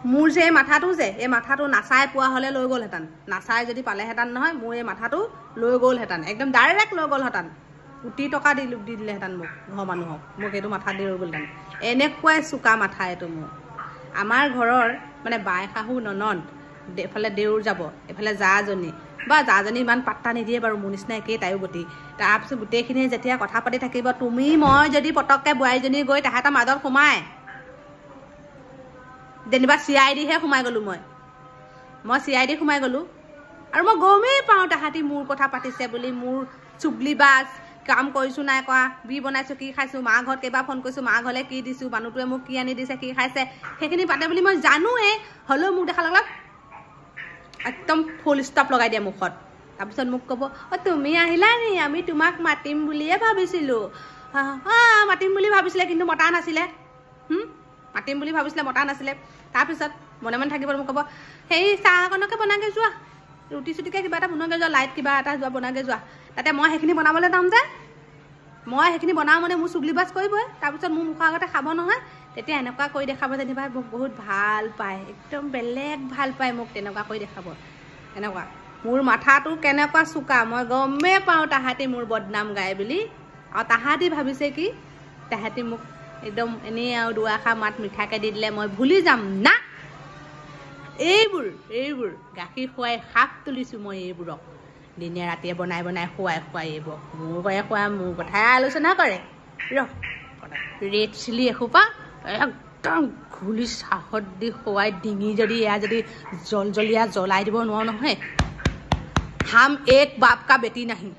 মোৰ যে মাথাটো যে এই মাথাটো নাচাই পোৱা হ'লে লৈ গ'লহেঁতেন নাচাই যদি পালেহেঁতেন নহয় মোৰ এই মাথাটো লৈ গ'লহেঁতেন একদম ডাইৰেক্ট লৈ গ'লহেঁতেন কোটি টকা দি দিলেহেঁতেন মোক ঘৰৰ মানুহক মোক এইটো মাথা দি লৈ গ'লহেঁতেন এনেকুৱাই চোকা মাথা এইটো মোৰ আমাৰ ঘৰৰ মানে বাই শাহু ননন্দ এফালে দেউৰ যাব এফালে জাজনী বা জাজনী ইমান পাত্তা নিদিয়ে বাৰু মোৰ নিচিনা একেই তাইও গতি তাৰপিছত গোটেইখিনিয়ে যেতিয়া কথা পাতি থাকিব তুমি মই যদি পটককৈ বোৱাৰীজনী গৈ তাহাঁতৰ মাজত সোমাই যেনিবা CIDহে সোমাই গ'লোঁ মই CID সোমাই গ'লোঁ আৰু মই গমেই পাওঁ তাহাঁতি মোৰ কথা পাতিছে বুলি মোৰ চুগলিবাজ কাম কৰিছোঁ নাই কৰা বি বনাইছোঁ কি খাইছোঁ মা ঘৰত কেইবাৰ ফোন কৰিছোঁ মা ঘৰলৈ কি দিছোঁ মানুহটোৱে মোক কি আনি দিছে কি খাইছে সেইখিনি পাতে বুলি মই জানোৱেই হ'লেও মোক দেখা লগাক একদম ফুল ষ্টপ লগাই দিয়ে মুখত তাৰপিছত মোক ক'ব অ' তুমি আহিলা নি আমি তোমাক মাতিম বুলিয়ে ভাবিছিলোঁ মাতিম বুলি ভাবিছিলে কিন্তু মতা নাছিলে মাতিম বুলি ভাবিছিলে মতা নাছিলে তাৰপিছত মনে মনে থাকিব মোক ক'ব সেই চাহ অকণকে বনাগে যোৱা ৰুটি চুটিকে কিবা এটা বনাগে যোৱা লাইট কিবা এটা যোৱা বনাগে যোৱা তাতে মই সেইখিনি বনাবলৈ যাম যে মই সেইখিনি বনাওঁ মানে মোৰ চুগলিবাজ কৰিবই তাৰপিছত মোৰ মুখৰ আগতে খাব নহয় তেতিয়া এনেকুৱা কৰি দেখাব যেনিবা মোক বহুত ভাল পায় একদম বেলেগ ভাল পায় মোক তেনেকুৱা কৰি দেখাব এনেকুৱা মোৰ মাথাটো কেনেকুৱা চোকা মই গমেই পাওঁ তাহাঁতি মোৰ বদনাম গায় বুলি আৰু তাহাঁতি ভাবিছে কি তাহাঁতি মোক একদম এনেই আৰু দুআষাৰ মাত মিঠাকৈ দি দিলে মই ভুলি যাম না এইবোৰ গাখীৰ খুৱাই শাক তুলিছোঁ মই এইবোৰক দিনে ৰাতিয়ে বনাই খুৱাই এইবোৰ মোৰ কৰে খুৱাই মোৰ কথাই আলোচনা কৰে ৰেড চিলি এসোপা একদম ঘুলি চাহত দি খুৱাই ডিঙি যদি এয়া যদি জলজলীয়া জ্বলাই দিব নোৱাৰো নহয় হাম এক বাপ কা বেটি নাহি